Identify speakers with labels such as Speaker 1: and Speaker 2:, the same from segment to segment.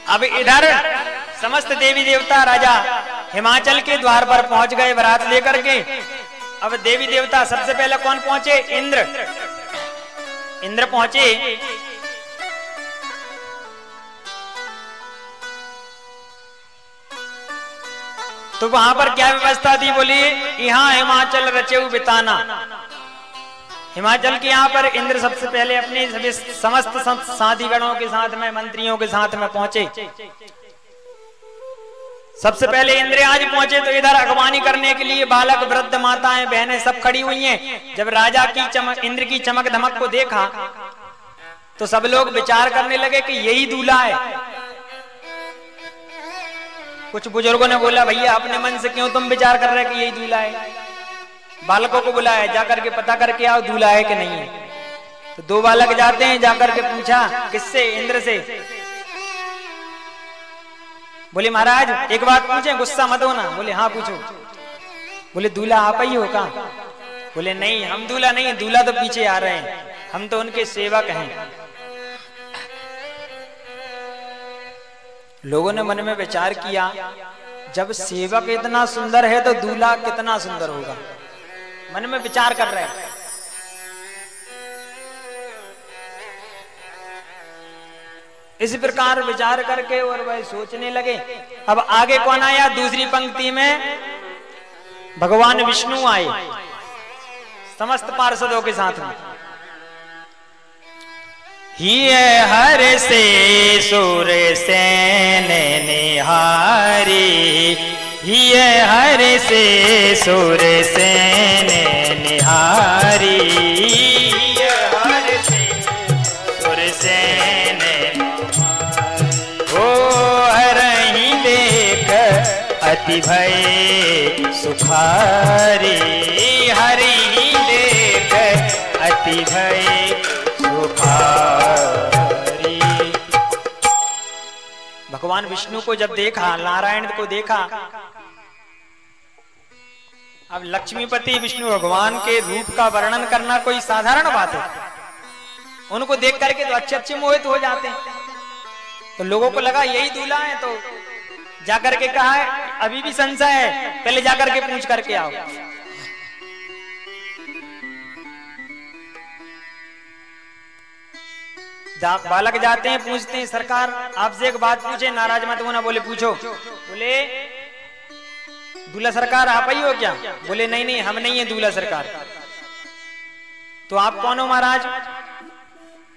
Speaker 1: अब इधर समस्त देवी देवता राजा हिमाचल के द्वार पर पहुंच गए बारात लेकर के। अब देवी देवता सबसे पहले कौन पहुंचे? इंद्र। इंद्र पहुंचे। तो वहां पर क्या व्यवस्था थी? बोली यहाँ हिमाचल रचेऊ बिताना। हिमाचल के यहाँ पर इंद्र सबसे पहले अपने सभी समस्त साथीगणों के साथ में, मंत्रियों के साथ में पहुंचे। सबसे पहले इंद्र आज पहुंचे तो इधर अगवानी करने के लिए बालक, वृद्ध, माताएं, बहनें सब खड़ी हुई हैं। जब राजा की चमक, इंद्र की चमक धमक को देखा तो सब लोग विचार करने लगे कि यही दूल्हा है। कुछ बुजुर्गों ने बोला भैया अपने मन से क्यों तुम विचार कर रहे कि यही दूल्हा है? बालकों को बुलाया, जाकर के पता करके आओ दूल्हा है कि नहीं है। तो दो बालक जाते हैं, जाकर के पूछा किससे? इंद्र से। बोले महाराज एक बात पूछे, गुस्सा मत होना। बोले हाँ पूछो। बोले दूल्हा आप ही हो का? बोले नहीं हम दूल्हा नहीं, दूल्हा तो पीछे आ रहे हैं, हम तो उनके सेवक हैं। लोगों ने मन में विचार किया जब सेवक इतना सुंदर है तो दूल्हा कितना सुंदर होगा। मन में विचार कर रहे हैं। इस प्रकार विचार करके और वह सोचने लगे। अब आगे कौन आया? दूसरी पंक्ति में भगवान विष्णु आए समस्त पार्षदों के साथ में। ही हर से सुर सेन निहारी, ही हर से सुर सेन निहारी, हर से सुर सेन हो हरहि देख अति भय सुखारी, हरहि देख अति भय सुखारी। भगवान विष्णु को जब देखा, नारायण को देखा। अब लक्ष्मीपति विष्णु भगवान के रूप का वर्णन करना कोई साधारण बात है। उनको देख करके तो अच्छे अच्छे मोहित हो जाते हैं। तो लोगों को लगा यही दूल्हा है, तो जाकर के कहा है अभी भी संशय है, पहले जाकर के पूछ करके आओ। बालक जाते हैं, पूछते हैं सरकार आपसे एक बात पूछे, नाराज मत होना। बोले पूछो। बोले दूल्हा सरकार आप ही हो क्या? बोले नहीं नहीं हम नहीं है दूल्हा सरकार। तो आप कौन हो महाराज?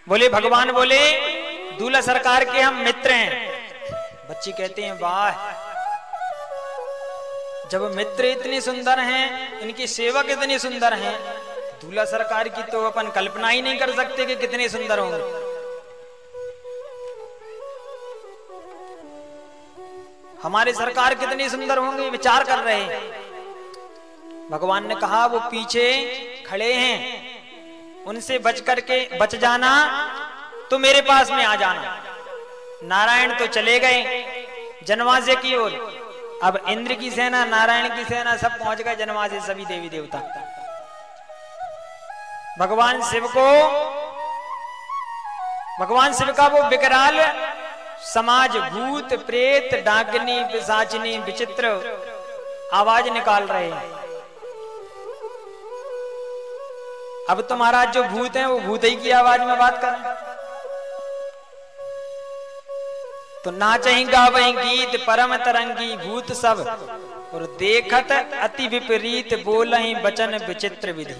Speaker 1: बोले भगवान बोले दूल्हा सरकार के हम मित्र हैं। बच्चे कहते हैं वाह, जब मित्र इतने सुंदर हैं, इनकी सेवक इतनी सुंदर हैं, दूल्हा सरकार की तो अपन कल्पना ही नहीं कर सकते कि कितने सुंदर होंगे। हमारे सरकार कितनी सुंदर होंगे विचार कर रहे हैं। भगवान ने कहा वो पीछे खड़े हैं, उनसे बच जाना तो मेरे पास में आ जाना। नारायण तो चले गए जनवासे की ओर। अब इंद्र की सेना, नारायण की सेना सब पहुंच गए जनवासे, सभी देवी देवता। भगवान शिव का वो विकराल समाज भूत प्रेत डाकिनी पिशाचिनी विचित्र आवाज निकाल रहे हैं। अब तो महाराज जो भूत हैं वो भूत ही की आवाज में बात कर रहे हैं। तो नाचही गावही गीत परम तरंगी भूत सब, और देखत अति विपरीत बोलहि बचन विचित्र विधि।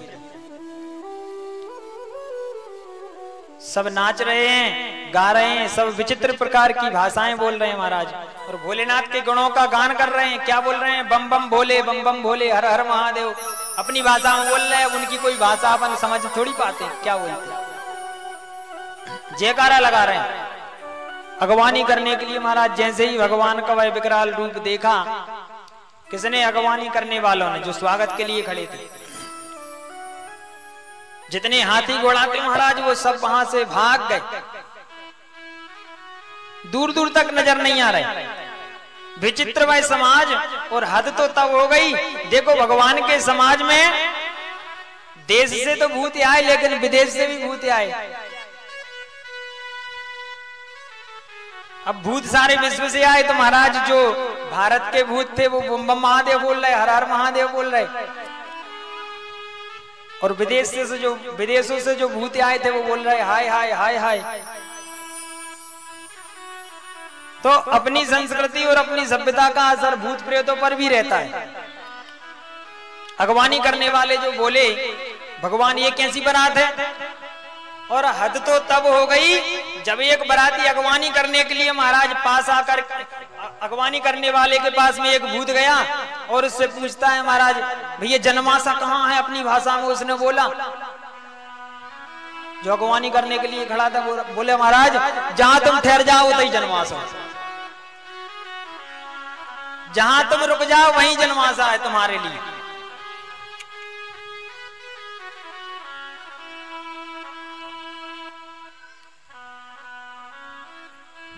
Speaker 1: सब नाच रहे हैं, गा रहे हैं, सब विचित्र प्रकार की भाषाएं बोल रहे हैं महाराज, और भोलेनाथ के गुणों का गान कर रहे हैं। क्या बोल रहे हैं? बम बम भोले, बम बम भोले, हर हर महादेव। अपनी भाषा में बोल रहे हैं, उनकी कोई भाषा अपन समझ थोड़ी पाते क्या बोलते। जयकारा लगा रहे हैं अगवानी करने के लिए महाराज। जैसे ही भगवान का वह विकराल रूप देखा, किसने? अगवानी करने वालों ने, जो स्वागत के लिए खड़े थे। जितने हाथी घोड़ा थे महाराज वो सब वहां से भाग गए, दूर दूर तक नजर नहीं आ रहे। विचित्र वह समाज, और हद तो तब हो गई। देखो भगवान के समाज में देश से तो भूत आए, लेकिन विदेश से भी भूत आए। अब भूत सारे विश्व से आए तो महाराज जो भारत के भूत थे वो बम बम महादेव बोल रहे, हर हर महादेव बोल रहे, और विदेशों से जो भूत आए थे वो बोल रहे हाय हाय हाय हाय। तो अपनी संस्कृति और अपनी सभ्यता का असर भूत प्रेतों पर भी रहता है। अगवानी करने वाले जो बोले भगवान ये कैसी बारात है, और हद तो तब हो गई जब एक बराती अगवानी करने के लिए महाराज पास आकर, अगवानी करने वाले के पास में एक भूत गया और उससे पूछता है महाराज भैया जन्माशा कहाँ है, अपनी भाषा में उसने बोला। जो अगवानी करने के लिए खड़ा था बोले महाराज जहां तुम ठहर जाओ वही जन्माशा, जहां तुम रुक जाओ वहीं जन्माशा है तुम्हारे लिए।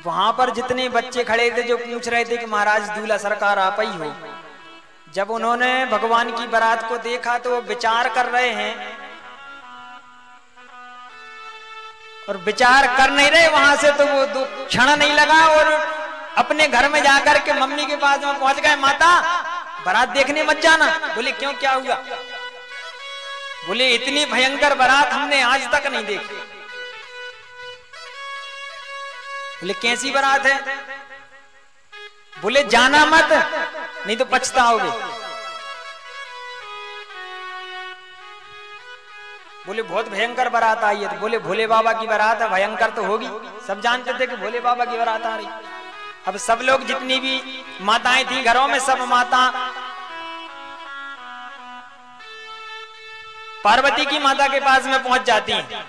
Speaker 1: वहां पर जितने बच्चे खड़े थे जो पूछ रहे थे कि महाराज दूल्हा सरकार आप ही हो, जब उन्होंने भगवान की बारात को देखा तो वो विचार कर रहे हैं, और विचार कर नहीं रहे वहां से तो वो क्षण नहीं लगा और अपने घर में जाकर के मम्मी के पास में पहुंच गए, माता बारात देखने मत जाना। बोले क्यों, क्या हुआ? बोले इतनी भयंकर बारात हमने आज तक नहीं देखी। बोले कैसी बारात है? बोले जाना मत नहीं तो पछताओगे। बोले बहुत भयंकर बारात आई है। तो बोले भोले बाबा की बारात है, भयंकर तो होगी, सब जानते थे कि भोले बाबा की बारात आ रही। अब सब लोग जितनी भी माताएं थी घरों में, सब माता पार्वती की माता के पास में पहुंच जाती हैं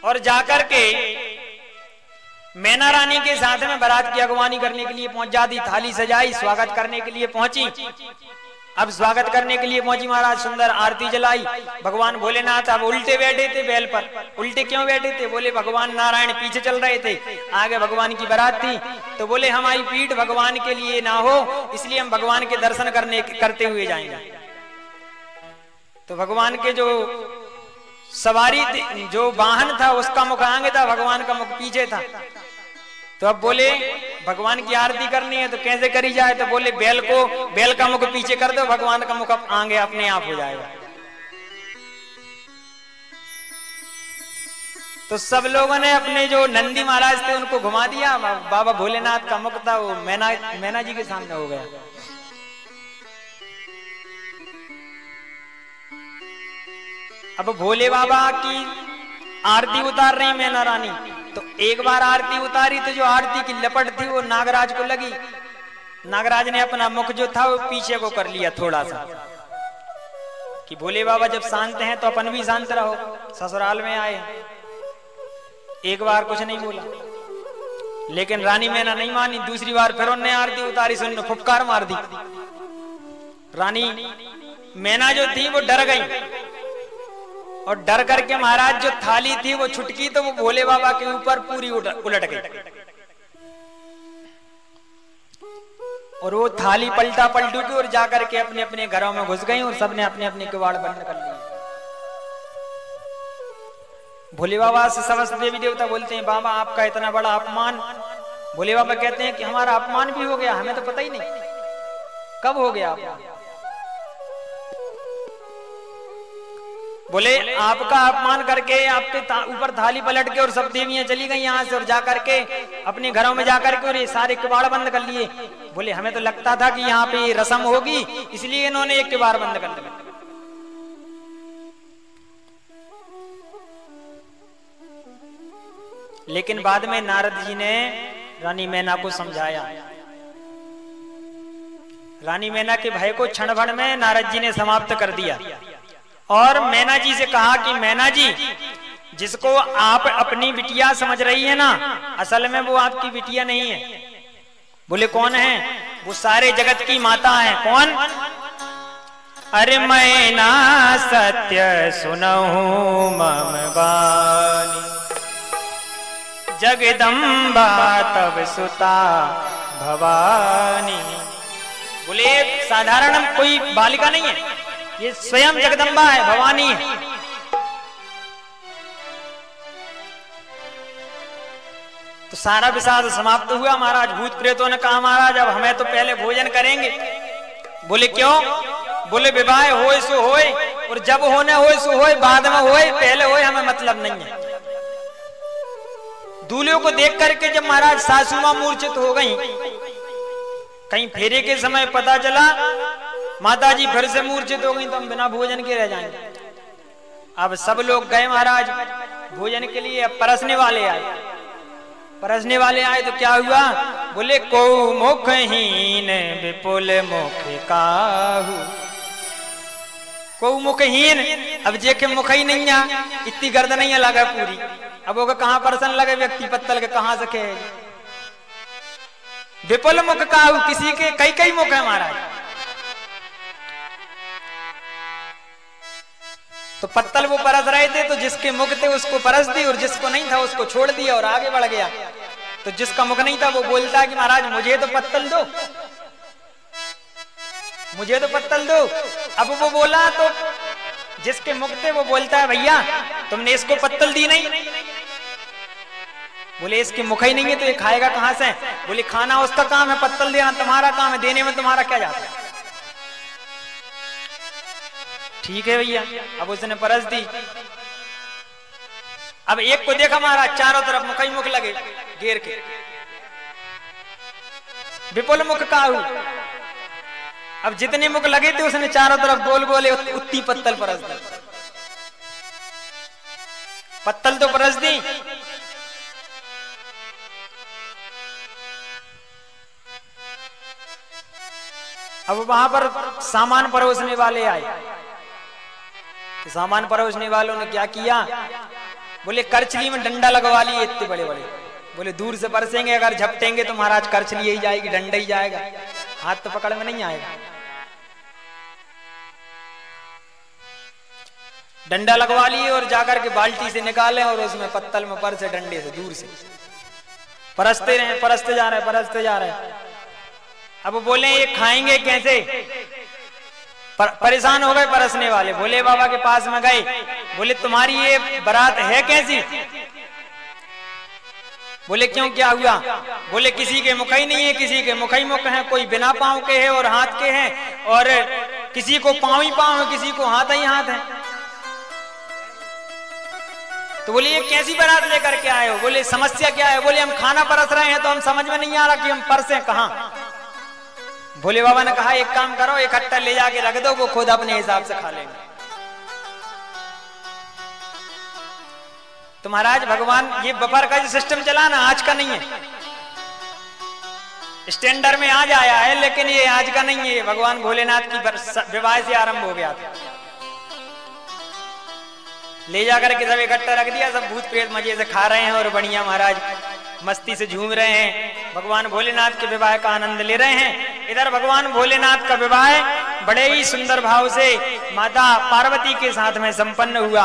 Speaker 1: और जाकर के मैना रानी के साथ में बारात की अगवानी करने के लिए पहुंच जाती, थाली सजाई, स्वागत करने के लिए पहुंची। अब स्वागत करने के लिए पहुंची महाराज, सुंदर आरती जलाई। भगवान भोलेनाथ अब उल्टे बैठे थे बैल पर। उल्टे क्यों बैठे थे? बोले भगवान नारायण पीछे चल रहे थे, आगे भगवान की बारात थी। तो बोले हमारी पीठ भगवान के लिए ना हो, इसलिए हम भगवान के दर्शन करते हुए जाएंगे। तो भगवान के जो सवारी थी, जो वाहन था, उसका मुख आगे था, भगवान का मुख पीछे था। तो अब बोले भगवान की आरती करनी है तो कैसे करी जाए? तो बोले बैल का मुख पीछे कर दो, भगवान का मुख आगे अपने आप हो जाएगा। तो सब लोगों ने अपने जो नंदी महाराज थे उनको घुमा दिया, बाबा भोलेनाथ का मुख था वो मैना जी के सामने हो गया। अब भोले बाबा की आरती उतार रही मैना रानी, तो एक बार आरती उतारी तो जो आरती की लपट थी वो नागराज को लगी। नागराज ने अपना मुख जो था वो पीछे को कर लिया थोड़ा सा, कि भोले बाबा जब शांत हैं तो अपन भी शांत रहो, ससुराल में आए। एक बार कुछ नहीं बोला, लेकिन रानी मैना नहीं मानी। दूसरी बार फिर उन्होंने आरती उतारी, सुन फुफकार मार दी। रानी मैना जो थी वो डर गई, और डर करके महाराज जो थाली थी वो छुटकी तो वो भोले बाबा के ऊपर पूरी उलट गई, और वो थाली पलटा पलटू की और जाकर के अपने अपने घरों में घुस गई, और सबने अपने अपने किवाड़ बंद कर लिए। भोले बाबा से समस्त देवी देवता बोलते हैं बाबा आपका इतना बड़ा अपमान। भोले बाबा कहते हैं कि हमारा अपमान भी हो गया, हमें तो पता ही नहीं कब हो गया। बोले आपका अपमान करके आपके ऊपर थाली पलट के और सब देवियां चली गई यहाँ से, और जाकर के अपने घरों में जाकर के और ये सारे किवाड़ बंद कर लिए। बोले हमें तो लगता था कि यहाँ पे रस्म होगी, इसलिए इन्होंने एक किवाड़ बंद कर दिया। लेकिन बाद में नारद जी ने रानी मैना को समझाया। रानी मैना के भय को क्षण भर में नारद जी ने समाप्त कर दिया, और मैना जी से कहा कि मैना जी, जिसको आप अपनी बिटिया समझ रही है ना, असल में वो आपकी बिटिया नहीं है। बोले कौन है? वो सारे जगत की माता है। कौन? अरे मैना सत्य सुनहु मम बानी, जगदम्बा तब सुता भवानी। बोले साधारण कोई बालिका नहीं है, ये स्वयं जगदम्बा है, भवानी है। तो सारा विषाद समाप्त हुआ। महाराज भूत प्रेतों ने कहा महाराज अब हमें तो पहले भोजन करेंगे। बोले क्यों? बोले विवाह होए सो होए, और जब होने होए सो होए, बाद में होए पहले होए हमें मतलब नहीं है। दूल्हे को देख करके जब महाराज सासू मां मूर्छित हो गई, कहीं फेरे के समय पता चला माताजी फिर से मूर्छित हो गई तो हम बिना भोजन के रह जाएंगे। अब सब लोग गए महाराज भोजन के लिए। अब परसने वाले आए, परसने वाले आए तो क्या हुआ? बोले को मुखहीन विपुल मुख काहू। को मुखहीन, अब जेके मुख ही नहीं आ, इतनी गर्दन नहीं लगा पूरी। अब वो कहां परसन लगे व्यक्ति पत्तल के कहां से खे। विपुल मुख काहू, किसी के कई कई मुख है महाराज। तो पत्तल वो परस रहे थे, तो जिसके मुख थे उसको परस दी और जिसको नहीं था उसको छोड़ दिया और आगे बढ़ गया। तो जिसका मुख नहीं था वो बोलता है कि महाराज मुझे तो पत्तल दो, मुझे तो पत्तल दो। अब वो बोला तो जिसके मुख थे वो बोलता है भैया तुमने इसको पत्तल दी नहीं। बोले इसके मुख ही नहीं है तो ये खाएगा कहां से? बोले खाना उसका काम है, पत्तल देना तुम्हारा काम है, देने में तुम्हारा क्या जाता है। ठीक है भैया। अब उसने परस दी। अब एक को देखा महाराज चारों तरफ मुख ही मुख लगे घेर के, विपुल मुख काहू। अब जितने मुख लगे थे उसने चारों तरफ गोल गोले उतनी पत्तल परस दी। पत्तल तो परस दी। अब वहां पर सामान परोसने वाले आए। तो सामान परोसने वालों ने क्या किया? बोले करछली में डंडा लगवा लिए इतने बड़े बड़े। बोले दूर से परसेंगे, अगर झपटेंगे तो महाराज करछली ही जाएगी, डंडा ही जाएगा, हाथ तो पकड़ में नहीं आएगा। डंडा लगवा लिए और जाकर के बाल्टी से निकाले और उसमें पत्तल में परसे डंडे से दूर से परसते रहे, परसते जा रहे, परसते जा रहे। अब बोले ये खाएंगे कैसे? परेशान हो गए परसने वाले। भोले बाबा के पास में गए। बोले तुम्हारी ये बारात है कैसी? बोले क्यों क्या हुआ? बोले किसी के मुख ही नहीं है, किसी के मुख ही मुख है, कोई बिना पांव के है और हाथ के हैं, और किसी को पांव ही पांव है, किसी को हाथ ही हाथ है। तो बोले ये कैसी बारात लेकर के आए हो? बोले समस्या क्या है? बोले हम खाना परस रहे हैं तो हम समझ में नहीं आ रहा कि हम परसे कहां। भोले बाबा ने कहा एक काम करो, इकट्ठा ले जाके रख दो, वो खुद अपने हिसाब से खा लेंगे। तो महाराज भगवान ये बफर का जो सिस्टम चला ना आज का नहीं है, स्टैंडर्ड में आज आया है, लेकिन ये आज का नहीं है। भगवान भोलेनाथ की विवाह से आरंभ हो गया था। ले जाकर के सब इकट्ठा रख दिया, सब भूत प्रेत मजे से खा रहे हैं और बढ़िया महाराज मस्ती से झूम रहे हैं, भगवान भोलेनाथ के विवाह का आनंद ले रहे हैं। इधर भगवान भोलेनाथ का विवाह बड़े ही सुंदर भाव से माता पार्वती के साथ में संपन्न हुआ।